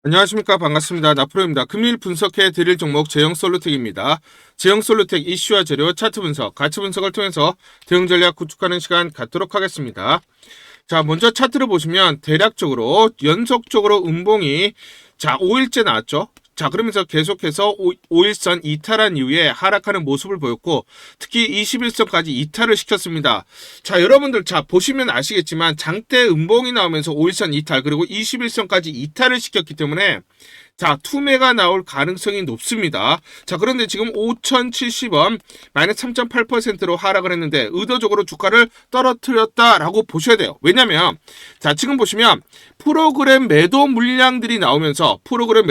안녕하십니까. 반갑습니다. 나프로입니다. 금일 분석해 드릴 종목 제형솔루텍입니다. 제형솔루텍 이슈와 재료, 차트 분석, 가치 분석을 통해서 대응 전략 구축하는 시간 갖도록 하겠습니다. 자, 먼저 차트를 보시면 대략적으로 연속적으로 음봉이 5일째 나왔죠. 자, 그러면서 계속해서 5일선 이탈한 이후에 하락하는 모습을 보였고, 특히 21선까지 이탈을 시켰습니다. 자, 여러분들 보시면 아시겠지만 장대 음봉이 나오면서 5일선 이탈, 그리고 21선까지 이탈을 시켰기 때문에 투매가 나올 가능성이 높습니다. 자, 그런데 지금 5,070원 마이너스 3.8%로 하락을 했는데 의도적으로 주가를 떨어뜨렸다라고 보셔야 돼요. 왜냐면 지금 보시면 프로그램 매도 물량들이 나오면서 프로그램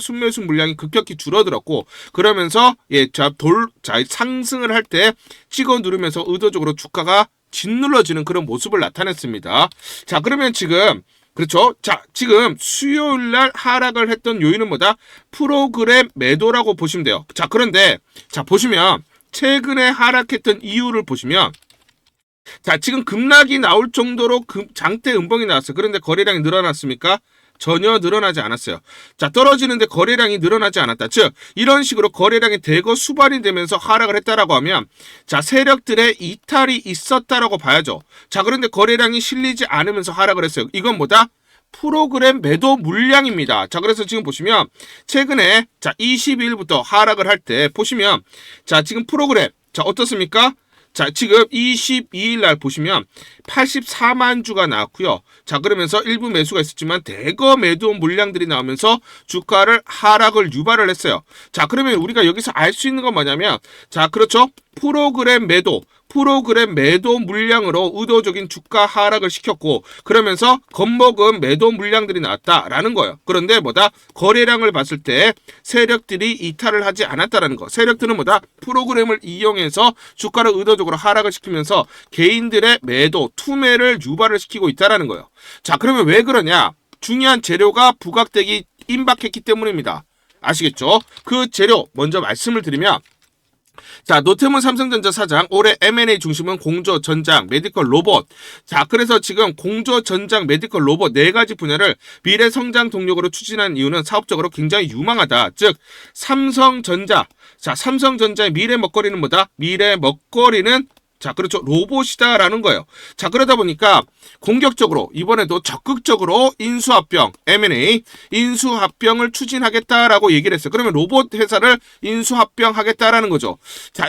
순매수 물량이 급격히 줄어들었고, 그러면서 상승을 할 때 찍어 누르면서 의도적으로 주가가 짓눌러지는 그런 모습을 나타냈습니다. 자, 그러면 지금 그렇죠. 지금 수요일 날 하락을 했던 요인은 뭐다? 프로그램 매도라고 보시면 돼요. 그런데 보시면 최근에 하락했던 이유를 보시면 지금 급락이 나올 정도로 장대 음봉이 나왔어요. 그런데 거래량이 늘어났습니까? 전혀 늘어나지 않았어요. 떨어지는데 거래량이 늘어나지 않았다. 즉, 이런 식으로 거래량이 대거 수반이 되면서 하락을 했다라고 하면, 세력들의 이탈이 있었다라고 봐야죠. 그런데 거래량이 실리지 않으면서 하락을 했어요. 이건 뭐다? 프로그램 매도 물량입니다. 그래서 지금 보시면, 최근에, 22일부터 하락을 할 때, 보시면, 지금 프로그램, 어떻습니까? 지금 22일 날 보시면 84만 주가 나왔고요. 그러면서 일부 매수가 있었지만 대거 매도 물량들이 나오면서 주가를 하락을 유발을 했어요. 그러면 우리가 여기서 알 수 있는 건 뭐냐면, 그렇죠. 프로그램 매도 물량으로 의도적인 주가 하락을 시켰고, 그러면서 겁먹은 매도 물량들이 나왔다라는 거예요. 그런데 거래량을 봤을 때 세력들이 이탈을 하지 않았다라는 거. 세력들은 프로그램을 이용해서 주가를 의도적으로 하락을 시키면서 개인들의 매도, 투매를 유발을 시키고 있다라는 거예요. 그러면 왜 그러냐? 중요한 재료가 부각되기 임박했기 때문입니다. 아시겠죠? 그 재료 먼저 말씀을 드리면, 노태문 삼성전자 사장, 올해 M&A 중심은 공조, 전장, 메디컬, 로봇. 그래서 지금 공조, 전장, 메디컬, 로봇 네 가지 분야를 미래 성장 동력으로 추진한 이유는 사업적으로 굉장히 유망하다. 즉, 삼성전자의 미래 먹거리는 뭐다? 미래 먹거리는 그렇죠. 로봇이다라는 거예요. 그러다 보니까 공격적으로 이번에도 적극적으로 인수합병, M&A, 인수합병을 추진하겠다라고 얘기를 했어요. 그러면 로봇 회사를 인수합병하겠다라는 거죠.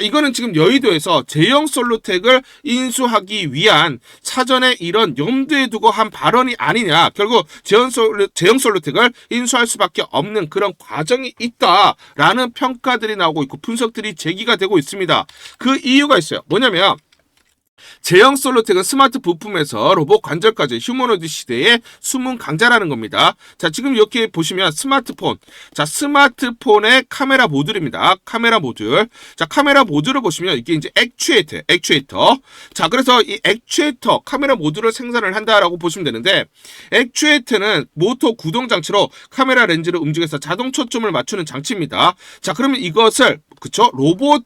이거는 지금 여의도에서 제형솔루텍을 인수하기 위한 사전에 이런 염두에 두고 한 발언이 아니냐. 결국 제형솔루텍을 인수할 수밖에 없는 그런 과정이 있다라는 평가들이 나오고 있고 분석들이 제기가 되고 있습니다. 그 이유가 있어요. 뭐냐면 제형솔루텍은 스마트 부품에서 로봇 관절까지 휴머노이드 시대의 숨은 강자라는 겁니다. 지금 이렇게 보시면 스마트폰의 카메라 모듈입니다. 카메라 모듈. 카메라 모듈을 보시면 이게 이제 액추에이터. 그래서 이 액추에이터 카메라 모듈을 생산을 한다라고 보시면 되는데, 액추에이터는 모터 구동 장치로 카메라 렌즈를 움직여서 자동 초점을 맞추는 장치입니다. 그러면 이것을 로봇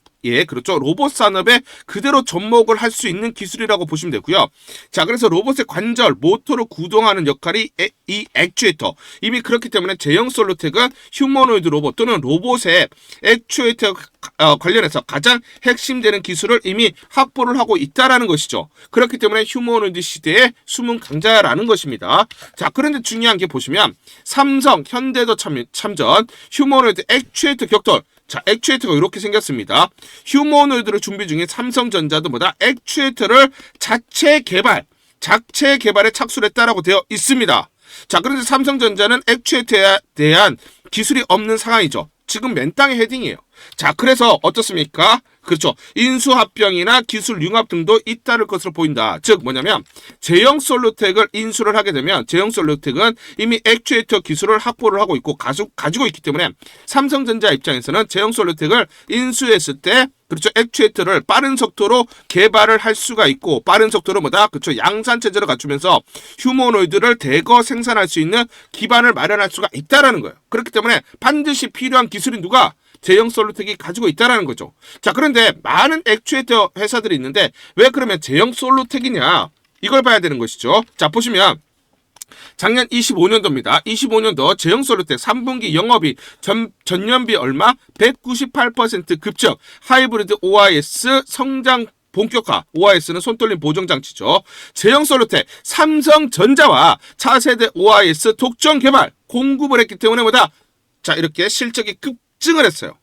산업에 그대로 접목을 할 수 있는 기술이라고 보시면 되고요. 그래서 로봇의 관절, 모터로 구동하는 역할이 이 액추에이터. 이미 그렇기 때문에 제형솔루텍은 휴머노이드 로봇 또는 로봇의 액추에이터 관련해서 가장 핵심되는 기술을 이미 확보를 하고 있다라는 것이죠. 그렇기 때문에 휴머노이드 시대의 숨은 강자라는 것입니다. 그런데 중요한 게 보시면 삼성, 현대도 참전, 휴머노이드 액추에이터 격돌. 액추에이터가 이렇게 생겼습니다. 휴머노이드를 준비 중인 삼성전자도 액추에이터를 자체 개발에 착수를 했다라고 되어 있습니다. 그런데 삼성전자는 액추에이터에 대한 기술이 없는 상황이죠. 지금 맨땅의 헤딩이에요. 그래서 어떻습니까? 그렇죠. 인수합병이나 기술 융합 등도 잇따를 것으로 보인다. 즉 뭐냐면 제형솔루텍을 인수를 하게 되면 제형솔루텍은 이미 액추에이터 기술을 확보를 하고 있고 가지고 있기 때문에 삼성전자 입장에서는 제형솔루텍을 인수했을 때 그렇죠. 액추에이터를 빠른 속도로 개발을 할 수가 있고, 빠른 속도로 그렇죠. 양산 체제를 갖추면서 휴머노이드를 대거 생산할 수 있는 기반을 마련할 수가 있다라는 거예요. 그렇기 때문에 반드시 필요한 기술이 누가? 제형솔루텍이 가지고 있다라는 거죠. 그런데 많은 액추에이터 회사들이 있는데 왜 그러면 제형솔루텍이냐? 이걸 봐야 되는 것이죠. 보시면 작년 25년도입니다. 25년도 제형솔루텍 3분기 영업이 전년비 얼마? 198% 급증. 하이브리드 OIS 성장 본격화. OIS는 손떨림 보정장치죠. 제형솔루텍 삼성전자와 차세대 OIS 독점 개발 공급을 했기 때문에 뭐다? 자, 이렇게 실적이 급증을 했어요.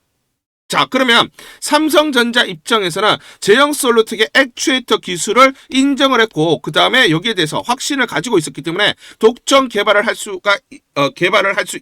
자, 그러면 삼성전자 입장에서는 제형솔루텍의 액추에이터 기술을 인정을 했고, 그 다음에 여기에 대해서 확신을 가지고 있었기 때문에 독점 개발을 할 수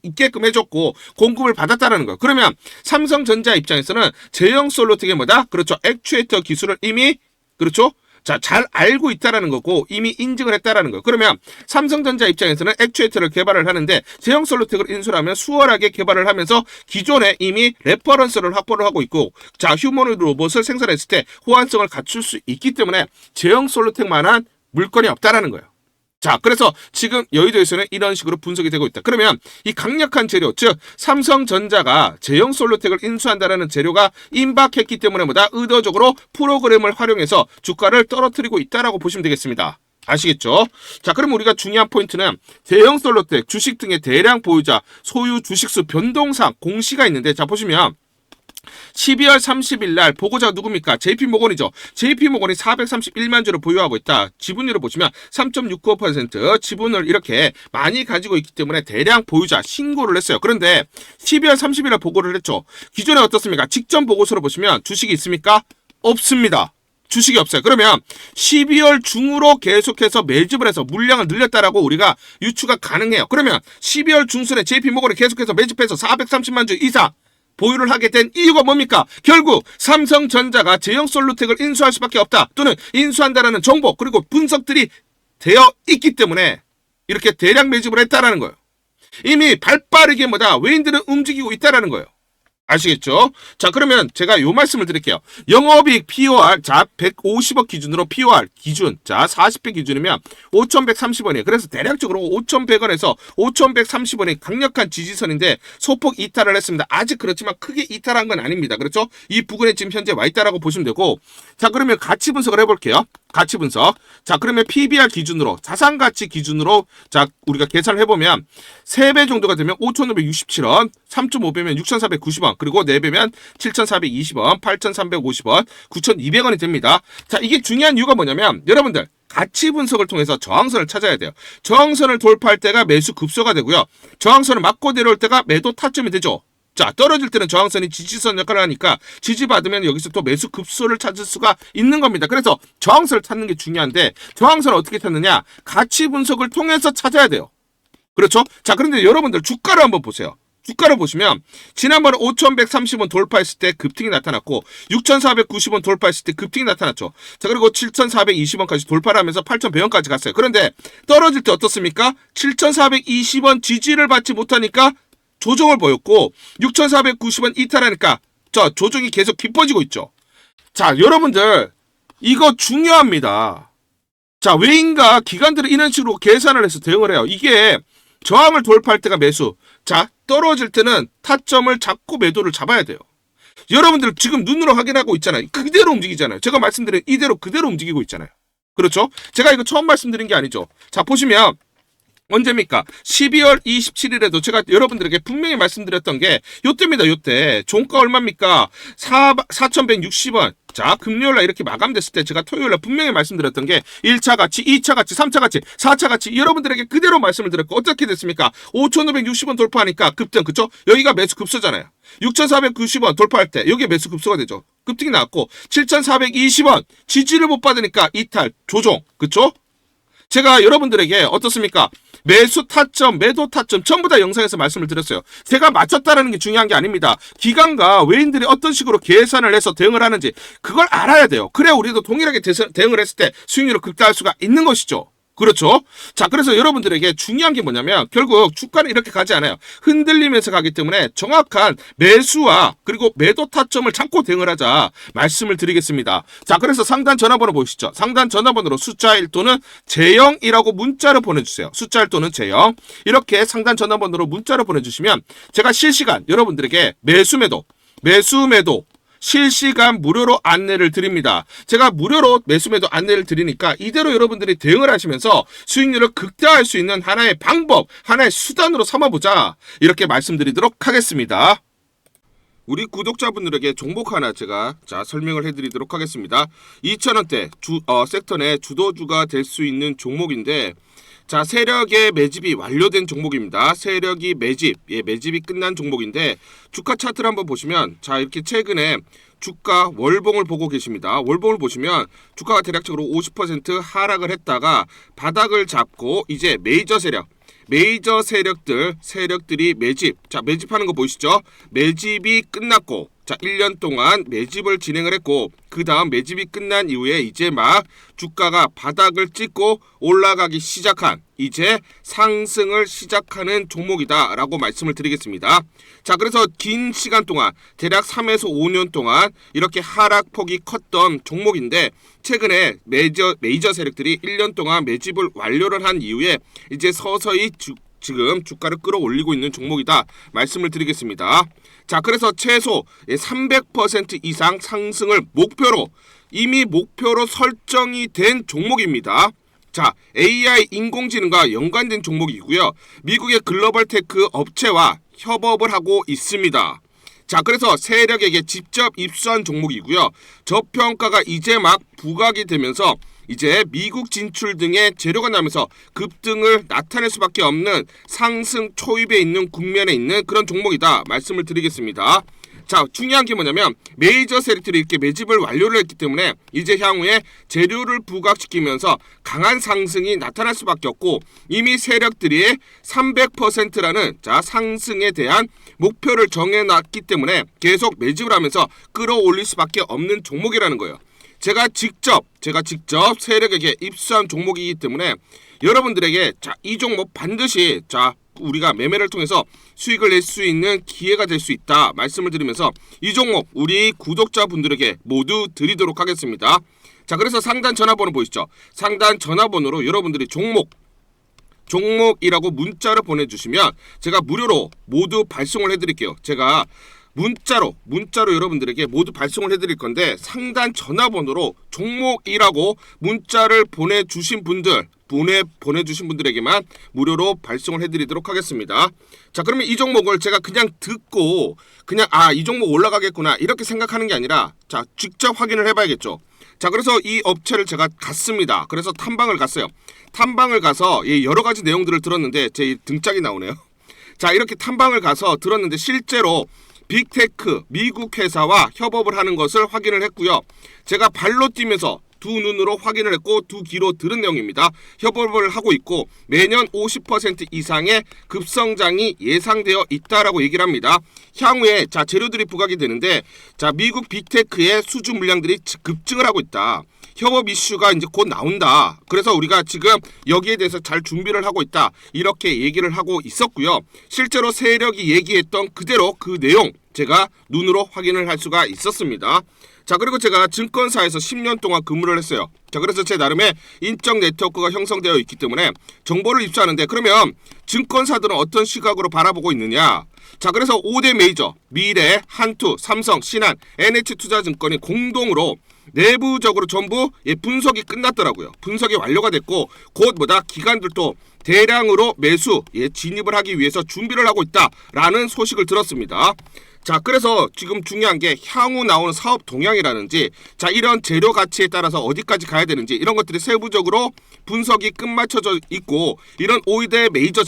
있게끔 해줬고, 공급을 받았다는 거예요. 그러면 삼성전자 입장에서는 제형솔루텍의 뭐다? 그렇죠. 액추에이터 기술을 이미, 그렇죠. 자, 잘 알고 있다라는 거고 이미 인증을 했다라는 거예요. 그러면 삼성전자 입장에서는 액추에이터를 개발을 하는데 제형솔루텍을 인수하면 수월하게 개발을 하면서 기존에 이미 레퍼런스를 확보를 하고 있고, 자, 휴머노이드 로봇을 생산했을 때 호환성을 갖출 수 있기 때문에 제형솔루텍만한 물건이 없다라는 거예요. 자, 그래서 지금 여의도에서는 이런 식으로 분석이 되고 있다. 그러면 이 강력한 재료, 즉 삼성전자가 제형솔루텍을 인수한다는 재료가 임박했기 때문에 뭐다? 의도적으로 프로그램을 활용해서 주가를 떨어뜨리고 있다라고 보시면 되겠습니다. 아시겠죠? 자, 그럼 우리가 중요한 포인트는 제형솔루텍 주식 등의 대량 보유자 소유 주식수 변동상 공시가 있는데, 자, 보시면 12월 30일 날 보고자가 누굽니까? JP모건이죠. JP모건이 431만 주를 보유하고 있다. 지분율을 보시면 3.69% 지분을 이렇게 많이 가지고 있기 때문에 대량 보유자 신고를 했어요. 그런데 12월 30일 날 보고를 했죠. 기존에 어떻습니까? 직전 보고서를 보시면 주식이 있습니까? 없습니다. 주식이 없어요. 그러면 12월 중으로 계속해서 매집을 해서 물량을 늘렸다라고 우리가 유추가 가능해요. 그러면 12월 중순에 JP모건이 계속해서 매집해서 430만 주 이상 보유를 하게 된 이유가 뭡니까? 결국 삼성전자가 제형솔루텍을 인수할 수밖에 없다, 또는 인수한다라는 정보 그리고 분석들이 되어 있기 때문에 이렇게 대량 매집을 했다라는 거예요. 이미 발빠르게 뭐다? 외인들은 움직이고 있다라는 거예요. 아시겠죠? 자, 그러면 제가 요 말씀을 드릴게요. 영업이익 POR, 자, 150억 기준으로 POR 기준, 자, 40배 기준이면 5,130원이에요. 그래서 대략적으로 5,100원에서 5,130원이 강력한 지지선인데 소폭 이탈을 했습니다. 아직 그렇지만 크게 이탈한 건 아닙니다. 그렇죠? 이 부근에 지금 현재 와 있다라고 보시면 되고, 자, 그러면 가치 분석을 해볼게요. 가치 분석. 자, 그러면 PBR 기준으로, 자산가치 기준으로, 자, 우리가 계산을 해보면 3배 정도가 되면 5,567원, 3.5배면 6,490원, 그리고 4배면 7,420원, 8,350원, 9,200원이 됩니다. 자, 이게 중요한 이유가 뭐냐면 여러분들 가치 분석을 통해서 저항선을 찾아야 돼요. 저항선을 돌파할 때가 매수 급소가 되고요. 저항선을 맞고 내려올 때가 매도 타점이 되죠. 자, 떨어질 때는 저항선이 지지선 역할을 하니까 지지받으면 여기서 또 매수 급소를 찾을 수가 있는 겁니다. 그래서 저항선을 찾는 게 중요한데, 저항선을 어떻게 찾느냐? 가치 분석을 통해서 찾아야 돼요. 그렇죠? 자, 그런데 여러분들 주가를 한번 보세요. 주가를 보시면 지난번에 5,130원 돌파했을 때 급등이 나타났고 6,490원 돌파했을 때 급등이 나타났죠. 자, 그리고 7,420원까지 돌파를 하면서 8,100원까지 갔어요. 그런데 떨어질 때 어떻습니까? 7,420원 지지를 받지 못하니까 조정을 보였고 6,490원 이탈하니까 저 조정이 계속 깊어지고 있죠. 자, 여러분들 이거 중요합니다. 자, 외인과 기관들은 이런 식으로 계산을 해서 대응을 해요. 이게 저항을 돌파할 때가 매수, 자, 떨어질 때는 타점을 잡고 매도를 잡아야 돼요. 여러분들 지금 눈으로 확인하고 있잖아요. 그대로 움직이잖아요. 제가 말씀드린 이대로 그대로 움직이고 있잖아요. 그렇죠? 제가 이거 처음 말씀드린 게 아니죠. 자, 보시면 언제입니까? 12월 27일에도 제가 여러분들에게 분명히 말씀드렸던 게 요때입니다. 요때 종가 얼마입니까? 4,160원. 자, 금요일날 이렇게 마감됐을 때 제가 토요일날 분명히 말씀드렸던 게 1차 가치, 2차 가치, 3차 가치, 4차 가치 여러분들에게 그대로 말씀을 드렸고 어떻게 됐습니까? 5,560원 돌파하니까 급등, 그쵸? 여기가 매수 급소잖아요. 6,490원 돌파할 때 여기에 매수 급소가 되죠. 급등이 나왔고 7,420원 지지를 못 받으니까 이탈, 조정, 그쵸? 제가 여러분들에게 어떻습니까? 매수 타점, 매도 타점 전부 다 영상에서 말씀을 드렸어요. 제가 맞췄다는 게 중요한 게 아닙니다. 기관과 외인들이 어떤 식으로 계산을 해서 대응을 하는지 그걸 알아야 돼요. 그래야 우리도 동일하게 대응을 했을 때 수익률을 극대화할 수가 있는 것이죠. 그렇죠? 자, 그래서 여러분들에게 중요한 게 뭐냐면 결국 주가는 이렇게 가지 않아요. 흔들리면서 가기 때문에 정확한 매수와 그리고 매도 타점을 잡고 대응을 하자 말씀을 드리겠습니다. 자, 그래서 상단 전화번호 보시죠. 상단 전화번호로 숫자 1 또는 제0이라고 문자를 보내주세요. 숫자 1 또는 제0 이렇게 상단 전화번호로 문자를 보내주시면 제가 실시간 여러분들에게 매수 매도 실시간 무료로 안내를 드립니다. 제가 무료로 매수매도 안내를 드리니까 이대로 여러분들이 대응을 하시면서 수익률을 극대화할 수 있는 하나의 방법, 하나의 수단으로 삼아보자, 이렇게 말씀드리도록 하겠습니다. 우리 구독자분들에게 종목 하나 제가 설명을 해드리도록 하겠습니다. 2,000원대 섹터 내 주도주가 될 수 있는 종목인데, 세력의 매집이 완료된 종목입니다. 세력이 매집이 끝난 종목인데, 주가 차트를 한번 보시면, 이렇게 최근에 주가 월봉을 보고 계십니다. 월봉을 보시면 주가가 대략적으로 50% 하락을 했다가 바닥을 잡고 이제 메이저 세력들이 매집하는 거 보이시죠? 매집이 끝났고, 1년 동안 매집을 진행을 했고, 그 다음 매집이 끝난 이후에 이제 막 주가가 바닥을 찍고 올라가기 시작한, 이제 상승을 시작하는 종목이다 라고 말씀을 드리겠습니다. 그래서 긴 시간 동안, 대략 3에서 5년 동안 이렇게 하락폭이 컸던 종목인데, 최근에 메이저 세력들이 1년 동안 매집을 완료를 한 이후에 이제 서서히 지금 주가를 끌어올리고 있는 종목이다 말씀을 드리겠습니다. 그래서 최소 300% 이상 상승을 이미 목표로 설정이 된 종목입니다. AI 인공지능과 연관된 종목이고요. 미국의 글로벌 테크 업체와 협업을 하고 있습니다. 그래서 세력에게 직접 입수한 종목이고요. 저평가가 이제 막 부각이 되면서 이제 미국 진출 등의 재료가 나면서 급등을 나타낼 수밖에 없는 상승 초입에 있는 국면에 있는 그런 종목이다 말씀을 드리겠습니다. 중요한 게 뭐냐면, 메이저 세력들이 이렇게 매집을 완료를 했기 때문에 이제 향후에 재료를 부각시키면서 강한 상승이 나타날 수밖에 없고, 이미 세력들이 300%라는 상승에 대한 목표를 정해놨기 때문에 계속 매집을 하면서 끌어올릴 수밖에 없는 종목이라는 거예요. 제가 직접 세력에게 입수한 종목이기 때문에 여러분들에게 이 종목 반드시 우리가 매매를 통해서 수익을 낼 수 있는 기회가 될 수 있다 말씀을 드리면서 이 종목 우리 구독자분들에게 모두 드리도록 하겠습니다. 그래서 상단 전화번호 보이시죠? 상단 전화번호로 여러분들이 종목이라고 문자를 보내주시면 제가 무료로 모두 발송을 해드릴게요. 제가 문자로 여러분들에게 모두 발송을 해드릴 건데, 상단 전화번호로 종목이라고 문자를 보내주신 분들에게만 무료로 발송을 해드리도록 하겠습니다. 그러면 이 종목을 제가 그냥 듣고 이 종목 올라가겠구나 이렇게 생각하는 게 아니라 직접 확인을 해봐야겠죠. 그래서 이 업체를 제가 갔습니다. 그래서 탐방을 갔어요. 탐방을 가서 여러 가지 내용들을 들었는데 제 등짝이 나오네요. 이렇게 탐방을 가서 들었는데 실제로 빅테크 미국 회사와 협업을 하는 것을 확인을 했고요. 제가 발로 뛰면서 두 눈으로 확인을 했고 두 귀로 들은 내용입니다. 협업을 하고 있고 매년 50% 이상의 급성장이 예상되어 있다라고 얘기를 합니다. 향후에 재료들이 부각이 되는데 미국 빅테크의 수주 물량들이 급증을 하고 있다. 협업 이슈가 이제 곧 나온다. 그래서 우리가 지금 여기에 대해서 잘 준비를 하고 있다. 이렇게 얘기를 하고 있었고요. 실제로 세력이 얘기했던 그대로 그 내용 제가 눈으로 확인을 할 수가 있었습니다. 그리고 제가 증권사에서 10년 동안 근무를 했어요. 그래서 제 나름의 인적 네트워크가 형성되어 있기 때문에 정보를 입수하는데, 그러면 증권사들은 어떤 시각으로 바라보고 있느냐? 그래서 5대 메이저, 미래, 한투, 삼성, 신한, NH투자증권이 공동으로 내부적으로 전부 분석이 끝났더라고요. 분석이 완료가 됐고 곧 기관들도 대량으로 매수 진입을 하기 위해서 준비를 하고 있다라는 소식을 들었습니다. 그래서 지금 중요한 게 향후 나오는 사업 동향이라든지 이런 재료 가치에 따라서 어디까지 가야 되는지 이런 것들이 세부적으로 분석이 끝마쳐져 있고, 이런 5대 메이저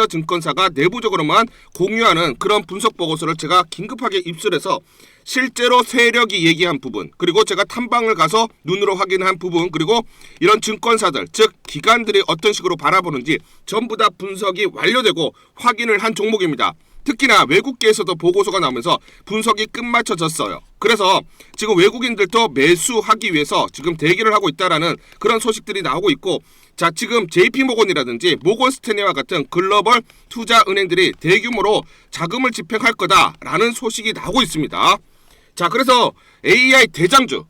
증권사가 내부적으로만 공유하는 그런 분석 보고서를 제가 긴급하게 입수해서 실제로 세력이 얘기한 부분, 그리고 제가 탐방을 가서 눈으로 확인한 부분, 그리고 이런 증권사들 즉 기관들이 어떤 식으로 바라보는지 전부 다 분석이 완료되고 확인을 한 종목입니다. 특히나 외국계에서도 보고서가 나오면서 분석이 끝마쳐졌어요. 그래서 지금 외국인들도 매수하기 위해서 지금 대기를 하고 있다라는 그런 소식들이 나오고 있고, 지금 JP모건이라든지 모건스탠리와 같은 글로벌 투자 은행들이 대규모로 자금을 집행할 거다라는 소식이 나오고 있습니다. 그래서 AI 대장주,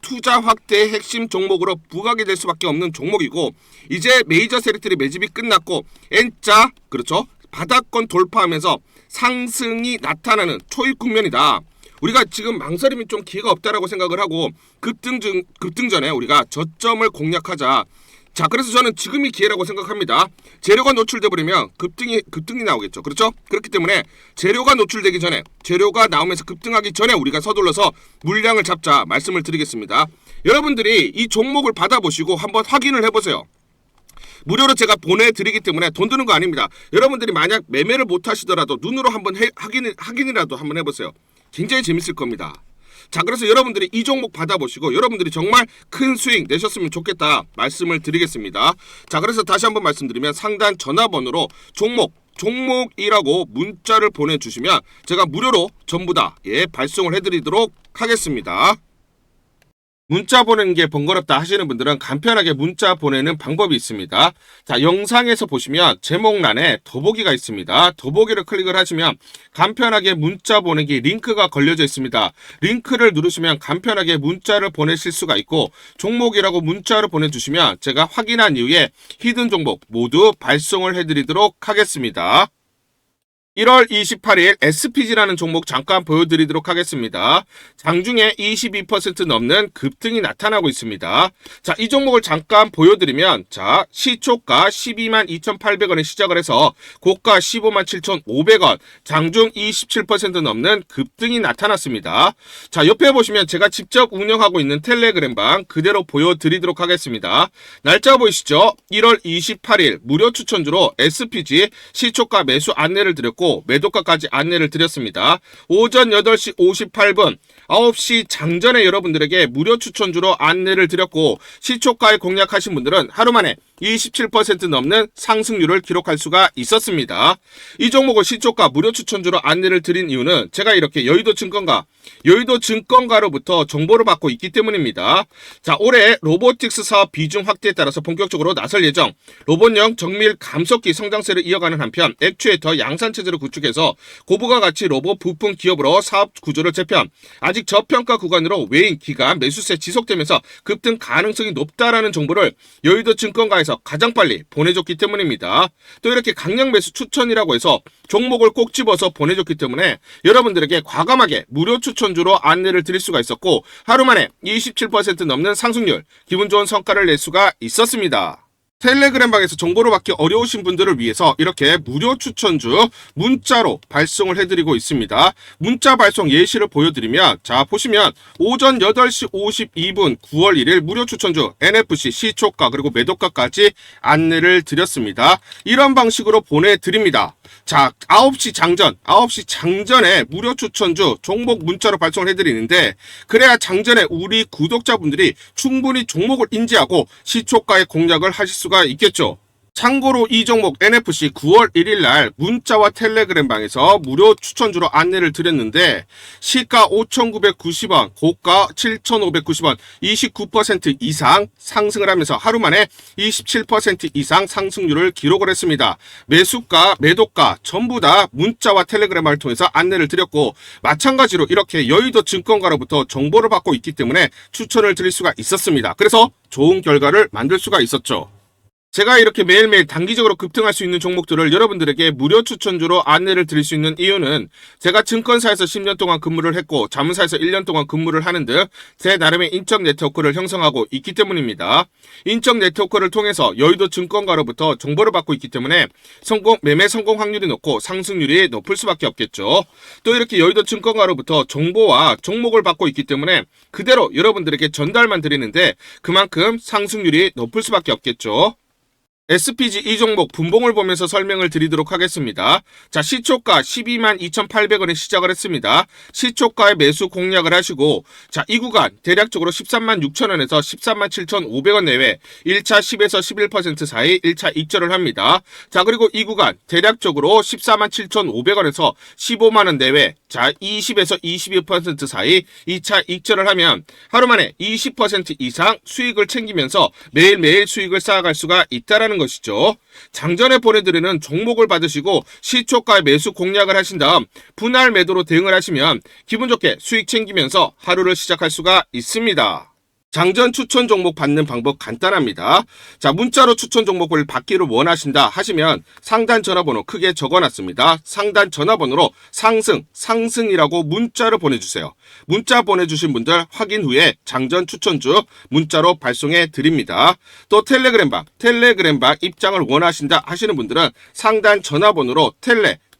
투자 확대의 핵심 종목으로 부각이 될 수밖에 없는 종목이고, 이제 메이저 세력들이 매집이 끝났고 N자, 바닥권 돌파하면서 상승이 나타나는 초입 국면이다. 우리가 지금 망설임이 좀 기회가 없다라고 생각을 하고 급등 전에 우리가 저점을 공략하자. 자, 그래서 저는 지금이 기회라고 생각합니다. 재료가 노출돼 버리면 급등이 나오겠죠. 그렇죠? 그렇기 때문에 재료가 노출되기 전에, 재료가 나오면서 급등하기 전에 우리가 서둘러서 물량을 잡자 말씀을 드리겠습니다. 여러분들이 이 종목을 받아보시고 한번 확인을 해보세요. 무료로 제가 보내드리기 때문에 돈 드는 거 아닙니다. 여러분들이 만약 매매를 못 하시더라도 눈으로 한번 확인이라도 한번 해보세요. 굉장히 재밌을 겁니다. 자, 그래서 여러분들이 이 종목 받아보시고 여러분들이 정말 큰 수익 내셨으면 좋겠다 말씀을 드리겠습니다. 자, 그래서 다시 한번 말씀드리면 상단 전화번호로 종목이라고 문자를 보내주시면 제가 무료로 전부 다 발송을 해드리도록 하겠습니다. 문자 보내는 게 번거롭다 하시는 분들은 간편하게 문자 보내는 방법이 있습니다. 자, 영상에서 보시면 제목란에 더보기가 있습니다. 더보기를 클릭을 하시면 간편하게 문자 보내기 링크가 걸려져 있습니다. 링크를 누르시면 간편하게 문자를 보내실 수가 있고 종목이라고 문자를 보내주시면 제가 확인한 이후에 히든 종목 모두 발송을 해드리도록 하겠습니다. 1월 28일 SPG라는 종목 잠깐 보여드리도록 하겠습니다. 장중에 22% 넘는 급등이 나타나고 있습니다. 자, 이 종목을 잠깐 보여드리면 자, 시초가 122,280원에 시작을 해서 고가 157,500원, 장중 27% 넘는 급등이 나타났습니다. 자, 옆에 보시면 제가 직접 운영하고 있는 텔레그램방 그대로 보여드리도록 하겠습니다. 날짜 보이시죠? 1월 28일 무료 추천주로 SPG 시초가 매수 안내를 드렸고 매도가까지 안내를 드렸습니다. 오전 8시 58분 9시 장전에 여러분들에게 무료 추천주로 안내를 드렸고 시초가에 공략하신 분들은 하루 만에 27% 넘는 상승률을 기록할 수가 있었습니다. 이 종목을 시초가 무료 추천주로 안내를 드린 이유는 제가 이렇게 여의도증권가로부터 정보를 받고 있기 때문입니다. 자, 올해 로보틱스 사업 비중 확대에 따라서 본격적으로 나설 예정. 로봇형 정밀 감속기 성장세를 이어가는 한편 액추에이터 양산체제를 구축해서 고부가 가치 로봇 부품 기업으로 사업 구조를 재편. 아직 저평가 구간으로 외인 기간 매수세 지속되면서 급등 가능성이 높다라는 정보를 여의도증권가에서 가장 빨리 보내줬기 때문입니다. 또 이렇게 강력 매수 추천이라고 해서 종목을 꼭 집어서 보내줬기 때문에 여러분들에게 과감하게 무료 추천주로 안내를 드릴 수가 있었고 하루 만에 27% 넘는 상승률, 기분 좋은 성과를 낼 수가 있었습니다. 텔레그램방에서 정보를 받기 어려우신 분들을 위해서 이렇게 무료 추천주 문자로 발송을 해드리고 있습니다. 문자 발송 예시를 보여드리면 자, 보시면 오전 8시 52분 9월 1일 무료 추천주 NFC 시초가 그리고 매도가까지 안내를 드렸습니다. 이런 방식으로 보내드립니다. 자, 9시 장전에 무료 추천주 종목 문자로 발송을 해드리는데 그래야 장전에 우리 구독자분들이 충분히 종목을 인지하고 시초가에 공략을 하실 수가 있겠죠. 참고로 이 종목 NFC 9월 1일 날 문자와 텔레그램방에서 무료 추천주로 안내를 드렸는데 시가 5,990원, 고가 7,590원, 29% 이상 상승을 하면서 하루 만에 27% 이상 상승률을 기록을 했습니다. 매수가, 매도가 전부 다 문자와 텔레그램을 통해서 안내를 드렸고 마찬가지로 이렇게 여의도 증권가로부터 정보를 받고 있기 때문에 추천을 드릴 수가 있었습니다. 그래서 좋은 결과를 만들 수가 있었죠. 제가 이렇게 매일매일 단기적으로 급등할 수 있는 종목들을 여러분들에게 무료 추천주로 안내를 드릴 수 있는 이유는 제가 증권사에서 10년 동안 근무를 했고 자문사에서 1년 동안 근무를 하는 등 제 나름의 인적 네트워크를 형성하고 있기 때문입니다. 인적 네트워크를 통해서 여의도 증권가로부터 정보를 받고 있기 때문에 매매 성공 확률이 높고 상승률이 높을 수밖에 없겠죠. 또 이렇게 여의도 증권가로부터 정보와 종목을 받고 있기 때문에 그대로 여러분들에게 전달만 드리는데 그만큼 상승률이 높을 수밖에 없겠죠. SPG 이 종목 분봉을 보면서 설명을 드리도록 하겠습니다. 자, 시초가 122,280원에 시작을 했습니다. 시초가에 매수 공략을 하시고 자, 이 구간 대략적으로 136,000원에서 137,500원 내외 1차 10에서 11% 사이 1차 익절을 합니다. 자, 그리고 이 구간 대략적으로 147,500원에서 15만원 내외 자, 20에서 22% 사이 2차 익절을 하면 하루 만에 20% 이상 수익을 챙기면서 매일매일 수익을 쌓아갈 수가 있다라는 것이죠. 장전에 보내드리는 종목을 받으시고 시초가에 매수 공략을 하신 다음 분할 매도로 대응을 하시면 기분 좋게 수익 챙기면서 하루를 시작할 수가 있습니다. 장전 추천 종목 받는 방법 간단합니다. 자, 문자로 추천 종목을 받기를 원하신다 하시면 상단 전화번호 크게 적어놨습니다. 상단 전화번호로 상승이라고 문자를 보내주세요. 문자 보내주신 분들 확인 후에 장전 추천주 문자로 발송해 드립니다. 또 텔레그램방 입장을 원하신다 하시는 분들은 상단 전화번호로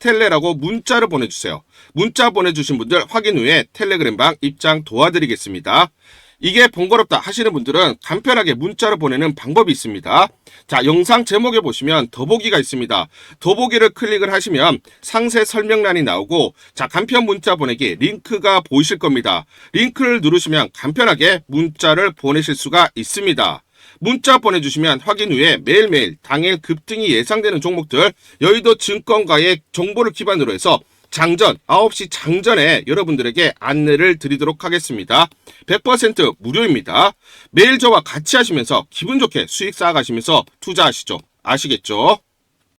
텔레라고 문자를 보내주세요. 문자 보내주신 분들 확인 후에 텔레그램방 입장 도와드리겠습니다. 이게 번거롭다 하시는 분들은 간편하게 문자로 보내는 방법이 있습니다. 자, 영상 제목에 보시면 더보기가 있습니다. 더보기를 클릭을 하시면 상세 설명란이 나오고, 자, 간편 문자 보내기 링크가 보이실 겁니다. 링크를 누르시면 간편하게 문자를 보내실 수가 있습니다. 문자 보내주시면 확인 후에 매일매일 당일 급등이 예상되는 종목들, 여의도 증권가의 정보를 기반으로 해서 장전 9시 장전에 여러분들에게 안내를 드리도록 하겠습니다. 100% 무료입니다. 매일 저와 같이 하시면서 기분 좋게 수익 쌓아가시면서 투자하시죠. 아시겠죠?